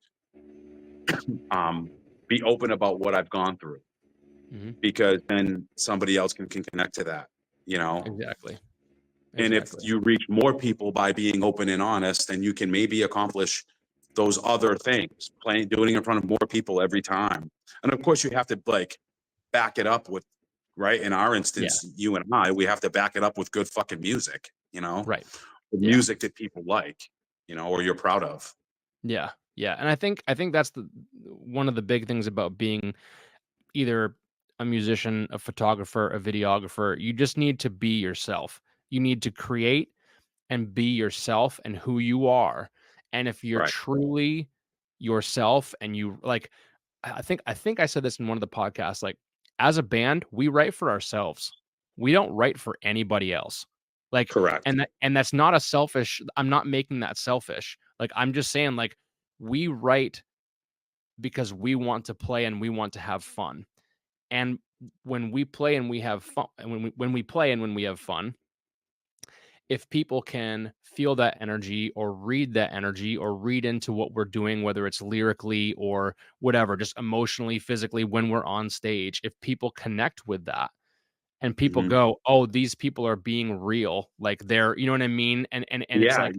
Speaker 3: be open about what I've gone through, because then somebody else can connect to that, you know?
Speaker 1: Exactly.
Speaker 3: And if you reach more people by being open and honest, then you can maybe accomplish those other things, doing it in front of more people every time. And of course you have to like back it up with, right? In our instance, you and I, we have to back it up with good fucking music, you know?
Speaker 1: Right.
Speaker 3: The music that people like, you know, or you're proud of.
Speaker 1: Yeah. Yeah. And I think that's one of the big things about being either a musician, a photographer, a videographer. You just need to be yourself. You need to create and be yourself and who you are. And if you're
Speaker 3: Right.
Speaker 1: truly yourself and you like, I think I said this in one of the podcasts, like as a band, we write for ourselves. We don't write for anybody else. Like,
Speaker 3: Correct.
Speaker 1: and that's not a selfish, I'm not making that selfish. Like, I'm just saying, like, we write because we want to play and we want to have fun. And when we play and we have fun, and when we play and when we have fun, if people can feel that energy or read that energy or read into what we're doing, whether it's lyrically or whatever, just emotionally, physically, when we're on stage, if people connect with that and people go, oh, these people are being real, like they're, you know what I mean? And it's like,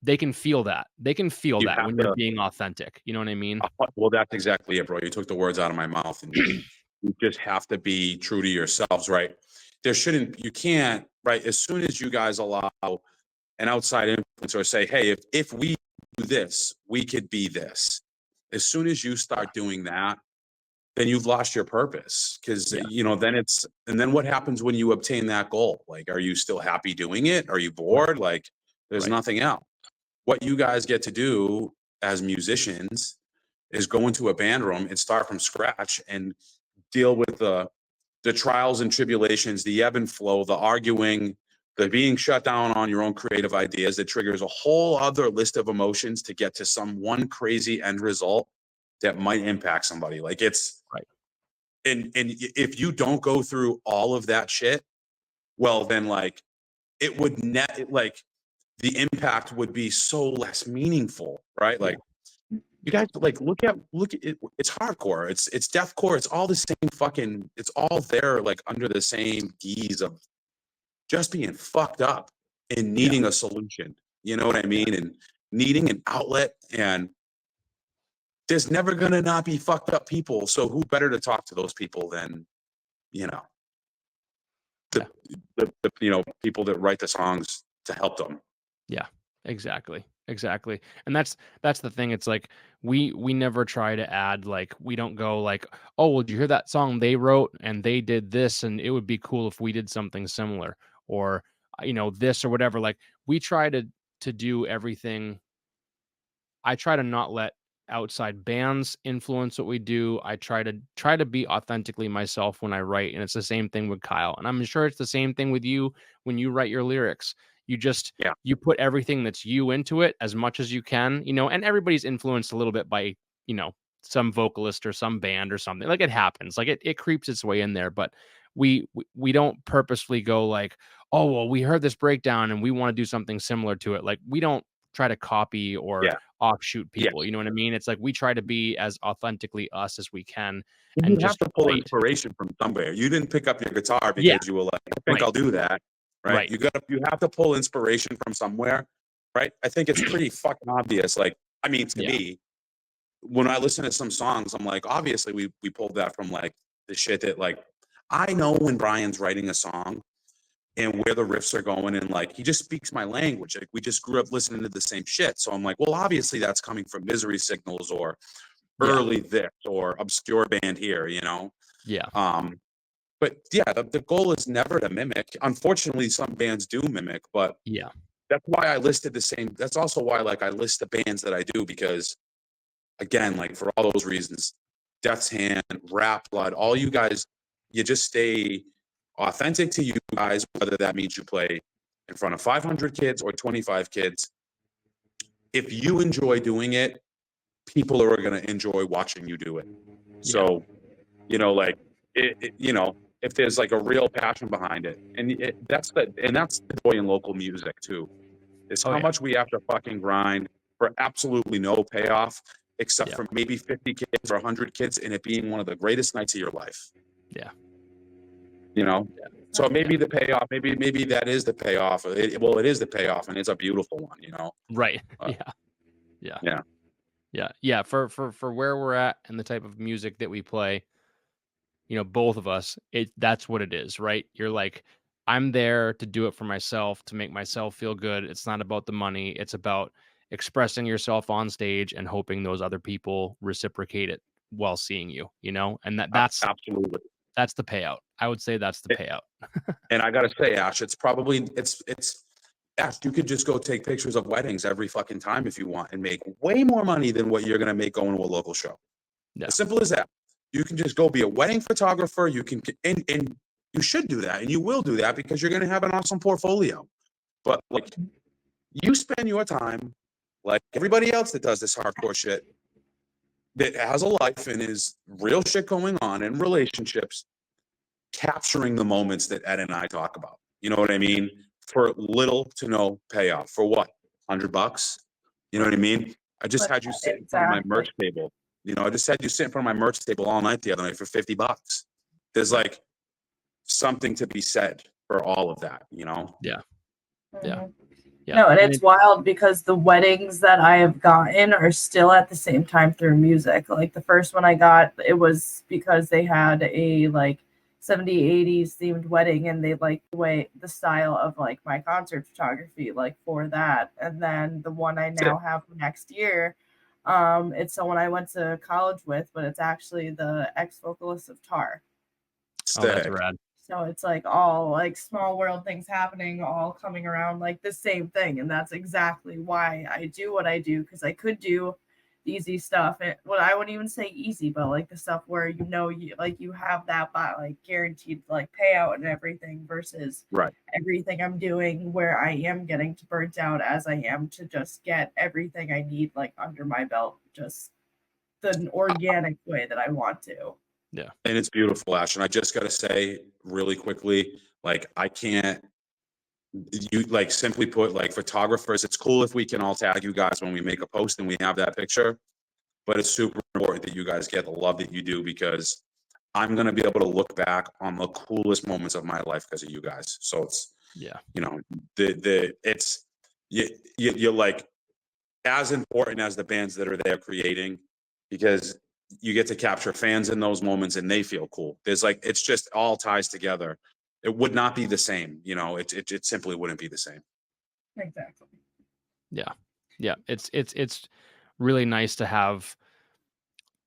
Speaker 1: they can feel that. They can feel that when you're being authentic. You know what I mean?
Speaker 3: Well, that's exactly it, bro. You took the words out of my mouth, and you just have to be true to yourselves, right? You can't, right? As soon as you guys allow an outside influencer say, hey, if we do this, we could be this. As soon as you start doing that, then you've lost your purpose, because you know, then what happens when you obtain that goal? Like, are you still happy doing it? Are you bored? Like, There's nothing else. What you guys get to do as musicians is go into a band room and start from scratch and deal with the trials and tribulations, the ebb and flow, the arguing, the being shut down on your own creative ideas that triggers a whole other list of emotions to get to some one crazy end result that might impact somebody. Like it's
Speaker 1: right.
Speaker 3: And if you don't go through all of that shit, well, then like it would like the impact would be so less meaningful, right? Like you guys like look at it. It's hardcore. It's deathcore. It's all the same fucking. It's all there like under the same guise of just being fucked up and needing a solution. You know what I mean? And needing an outlet. And there's never gonna not be fucked up people. So who better to talk to those people than, you know, the you know, people that write the songs to help them.
Speaker 1: Yeah, exactly. And that's the thing. It's like we never try to add, like, we don't go like, oh, well, did you hear that song they wrote and they did this and it would be cool if we did something similar, or you know, this or whatever. Like we try to do everything. I try to not let outside bands influence what we do. I try to be authentically myself when I write, and it's the same thing with Kyle. And I'm sure it's the same thing with you when you write your lyrics. You just you put everything that's you into it as much as you can, you know, and everybody's influenced a little bit by, you know, some vocalist or some band or something. Like it happens. Like it creeps its way in there, but we don't purposefully go like, oh, well, we heard this breakdown and we want to do something similar to it. Like we don't try to copy or offshoot people. You know what I mean? It's like we try to be as authentically us as we can.
Speaker 3: And you just have to pull inspiration from somewhere. You didn't pick up your guitar because you were like, I think I'll do that. Right. You have to pull inspiration from somewhere. Right. I think it's pretty fucking obvious. Like, I mean, to me, when I listen to some songs, I'm like, obviously we pulled that from like the shit that like, I know when Brian's writing a song and where the riffs are going, and like he just speaks my language. Like we just grew up listening to the same shit. So I'm like, well, obviously that's coming from Misery Signals or Early This or Obscure Band here, you know?
Speaker 1: Yeah.
Speaker 3: But yeah, the goal is never to mimic. Unfortunately, some bands do mimic, but that's why I listed the same. That's also why like I list the bands that I do, because again, like for all those reasons, Death's Hand, Rap Blood, all you guys, you just stay authentic to you guys, whether that means you play in front of 500 kids or 25 kids. If you enjoy doing it, people are going to enjoy watching you do it. So, you know, like, you know, if there's like a real passion behind it, and that's the joy in local music too, is how much we have to fucking grind for absolutely no payoff, except for maybe 50 kids or 100 kids, and it being one of the greatest nights of your life.
Speaker 1: Yeah.
Speaker 3: You know, so maybe the payoff, maybe that is the payoff. It is the payoff, and it's a beautiful one. You know,
Speaker 1: right? Yeah. For where we're at and the type of music that we play, you know, both of us, that's what it is, right? You're like, I'm there to do it for myself, to make myself feel good. It's not about the money. It's about expressing yourself on stage and hoping those other people reciprocate it while seeing you, you know, and that's
Speaker 3: absolutely.
Speaker 1: That's the payout. I would say that's the payout.
Speaker 3: And I got to say, Ash, it's Ash, you could just go take pictures of weddings every fucking time if you want and make way more money than what you're going to make going to a local show. As simple as that. You can just go be a wedding photographer. You can, and you should do that. And you will do that because you're going to have an awesome portfolio. But like, you spend your time like everybody else that does this hardcore shit, that has a life and is real shit going on in relationships, capturing the moments that Ed and I talk about. You know what I mean? For little to no payoff. For what? $100? You know what I mean? I just had you sit in front of my merch table. You know, I just had you sit in front of my merch table all night the other night for $50. There's like something to be said for all of that, you know?
Speaker 1: Yeah.
Speaker 2: No, and it's wild because the weddings that I have gotten are still at the same time through music. Like the first one I got, it was because they had a like 70s, 80s themed wedding, and they liked the style of like my concert photography, like for that. And then the one I now have next year, it's someone I went to college with, but it's actually the ex-vocalist of Tar.
Speaker 1: Oh, that's rad.
Speaker 2: So it's like all like small world things happening, all coming around like the same thing. And that's exactly why I do what I do, because I could do the easy stuff. Well, I wouldn't even say easy, but like the stuff where you have that like guaranteed like payout and everything versus
Speaker 3: Right.
Speaker 2: everything I'm doing where I am getting to burnt out as I am to just get everything I need like under my belt, just the organic way that I want to.
Speaker 1: Yeah.
Speaker 3: And it's beautiful, Ash. And I just got to say really quickly, like, you like simply put, like photographers, it's cool if we can all tag you guys when we make a post and we have that picture, but it's super important that you guys get the love that you do, because I'm going to be able to look back on the coolest moments of my life because of you guys. So it's,
Speaker 1: Yeah.
Speaker 3: you know, you're like as important as the bands that are there creating, because you get to capture fans in those moments and they feel cool. There's like, it's just all ties together. It would not be the same, you know, it simply wouldn't be the same.
Speaker 2: Exactly.
Speaker 1: Yeah. Yeah. It's really nice to have,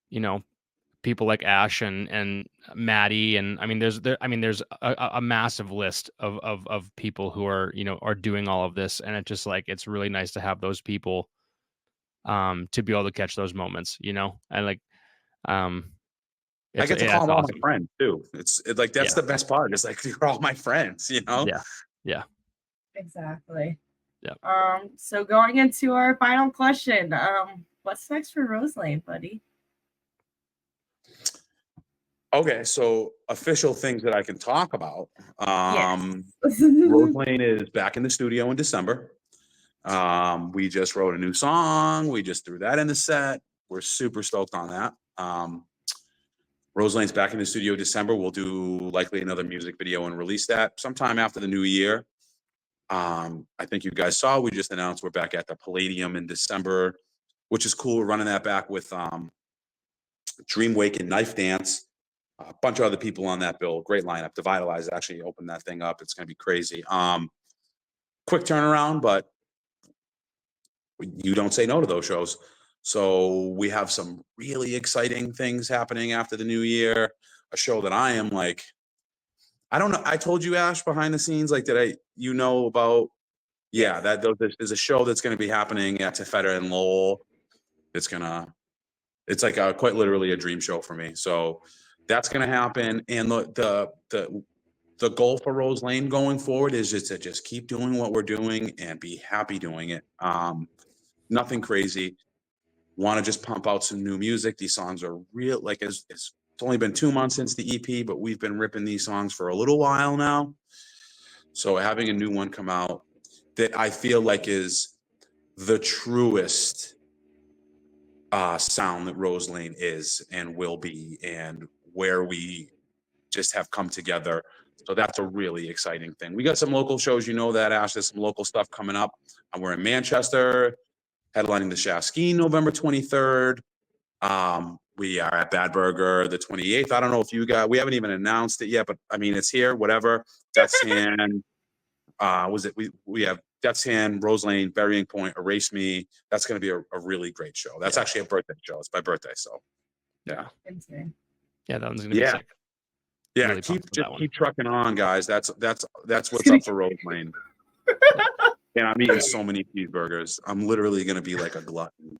Speaker 1: you know, people like Ash and Maddie, and I mean there's a massive list of people who are, you know, are doing all of this, and it's just like it's really nice to have those people to be able to catch those moments, you know, and like
Speaker 3: I get to call them all my friends too. It's like that's
Speaker 1: Yeah.
Speaker 3: the best part. It's like you're all my friends, you know?
Speaker 1: Yeah. Yeah.
Speaker 2: Exactly.
Speaker 1: Yeah.
Speaker 2: So going into our final question, what's next for Roselane, buddy?
Speaker 3: Okay, so official things that I can talk about.
Speaker 2: Yes.
Speaker 3: Roselane is back in the studio in December. We just wrote a new song. We just threw that in the set. We're super stoked on that. Roselane's back in the studio December. We'll do likely another music video and release that sometime after the new year. I think you guys saw, we just announced we're back at the Palladium in December, which is cool. We're running that back with Dreamwake and Knife Dance. A bunch of other people on that bill. Great lineup. Devitalize actually opened that thing up. It's going to be crazy. Quick turnaround, but you don't say no to those shows. So we have some really exciting things happening after the new year. A show that I am like, I don't know. I told you, Ash, behind the scenes, like, you know about? Yeah, there's a show that's going to be happening at Tefeta and Lowell. It's like quite literally a dream show for me. So that's going to happen. And the goal for Roselane going forward is just to just keep doing what we're doing and be happy doing it. Nothing crazy. Want to just pump out some new music. These songs are real. Like it's only been 2 months since the EP, but we've been ripping these songs for a little while now. So having a new one come out that I feel like is the truest sound that Roselane is and will be, and where we just have come together. So that's a really exciting thing. We got some local shows, you know that, Ash. There's some local stuff coming up. We're in Manchester, headlining the Shaskeen November 23rd. We are at Bad Burger the 28th. I don't know if we haven't even announced it yet, but I mean, it's here, whatever. Death's Hand. We have Death's Hand, Roselane, Burying Point, Erase Me. That's going to be a really great show. That's actually a birthday show. It's my birthday, so yeah.
Speaker 1: Yeah, that one's going to be sick.
Speaker 3: Yeah, really keep trucking on, guys. That's what's up for Roselane. And I'm eating so many cheeseburgers. I'm literally going to be like a glutton.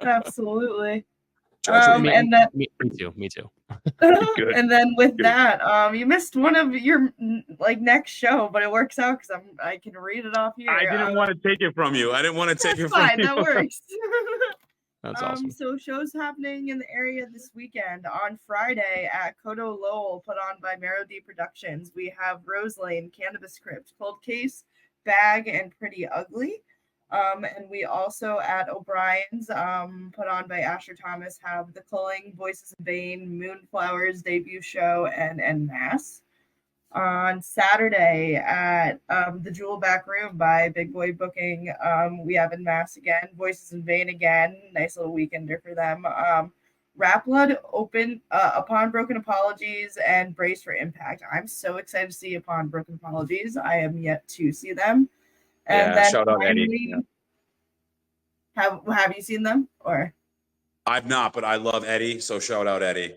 Speaker 2: Absolutely.
Speaker 1: And then me too.
Speaker 2: And then with that, you missed one of your like next show, but it works out because I can read it off here.
Speaker 3: I didn't want to take it from you. I didn't want to take it from you.
Speaker 2: That works.
Speaker 1: That's awesome.
Speaker 2: So shows happening in the area this weekend. On Friday at Kodo Lowell, put on by Melody Productions, we have Roselane, Cannabis Crypt, Cold Case, Bag, and Pretty Ugly. And we also at O'Brien's, put on by Asher Thomas, have The Culling, Voices in Vain, Moonflower's debut show, and Mass. On Saturday at the Jewel Back Room by Big Boy Booking, we have In Mass again, Voices in Vain again, nice little weekender for them. Rap Blood open Upon Broken Apologies and Brace for Impact. I'm so excited to see Upon Broken Apologies. I am yet to see them. And then
Speaker 3: shout out Eddie.
Speaker 2: Yeah. Have you seen them or?
Speaker 3: I've not, but I love Eddie, so shout out Eddie.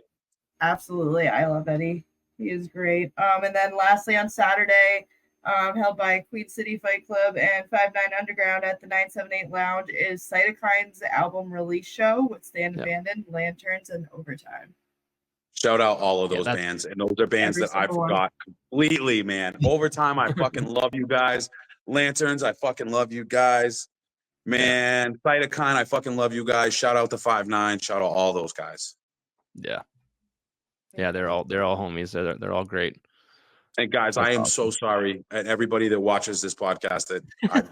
Speaker 2: Absolutely, I love Eddie. He is great. And then lastly on Saturday, held by Queen City Fight Club and 59 Underground at the 978 Lounge, is Cytokine's album release show with Stand Abandoned, Lanterns, and Overtime.
Speaker 3: Shout out all of those bands. And those are bands that I forgot completely, man. Overtime, I fucking love you guys. Lanterns, I fucking love you guys. Man, Cytokine, I fucking love you guys. Shout out to 59. Shout out all those guys.
Speaker 1: Yeah. Yeah, they're all homies. They're all great.
Speaker 3: And guys, I am so sorry at everybody that watches this podcast that I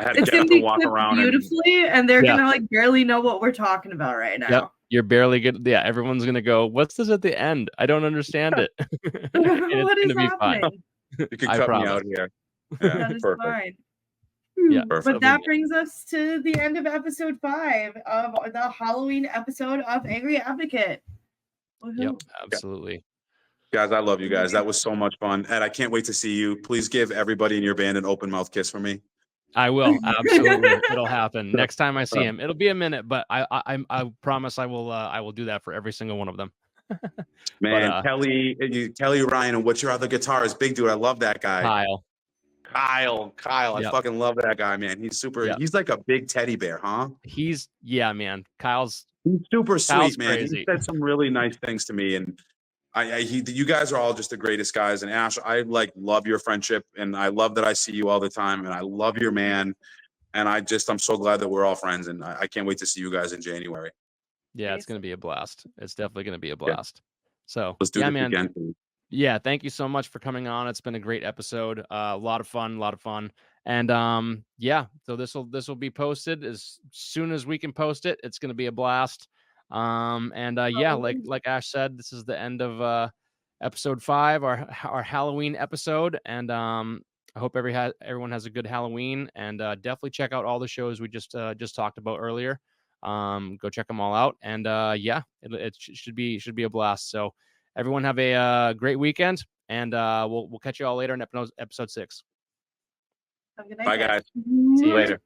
Speaker 3: had to
Speaker 2: it's
Speaker 3: get up and walk around
Speaker 2: beautifully, and they're gonna like barely know what we're talking about right now.
Speaker 1: Yep. You're barely good. Yeah, everyone's gonna go, "What's this at the end? I don't understand it."
Speaker 2: What is happening?
Speaker 3: You can cut me out here. Yeah,
Speaker 2: that is
Speaker 3: perfect.
Speaker 2: Fine.
Speaker 1: Yeah,
Speaker 2: but that brings us to the end of episode 5 of the Halloween episode of Angry Advocate. Woo-hoo.
Speaker 1: Yep, absolutely.
Speaker 3: Guys, I love you guys. That was so much fun. And I can't wait to see you. Please give everybody in your band an open mouth kiss for me.
Speaker 1: I will. Absolutely. It'll happen. Next time I see him. It'll be a minute, but I promise I will do that for every single one of them.
Speaker 3: Man, but, Kelly Ryan, and what's your other guitarist? Big dude. I love that guy. Kyle. I fucking love that guy, man. He's super. He's like a big teddy bear, huh?
Speaker 1: He's man. He's
Speaker 3: super sweet, man.
Speaker 1: Crazy.
Speaker 3: He said some really nice things to me, and you guys are all just the greatest guys. And Ash, I love your friendship, and I love that I see you all the time, and I love your man. And I'm so glad that we're all friends, and I can't wait to see you guys in January.
Speaker 1: Yeah, it's gonna be a blast. It's definitely gonna be a blast. So
Speaker 3: let's do this
Speaker 1: man.
Speaker 3: again.
Speaker 1: Yeah, thank you so much for coming on. It's been a great episode. A lot of fun. And so this will be posted as soon as we can post it. It's gonna be a blast. Like Ash said, this is the end of episode 5, our Halloween episode. And I hope everyone has a good Halloween, and definitely check out all the shows we just talked about earlier. Go check them all out, and it should be a blast. So everyone have a great weekend, and we'll catch you all later in episode 6.
Speaker 2: Have a good night,
Speaker 3: bye guys.
Speaker 2: See
Speaker 3: you later.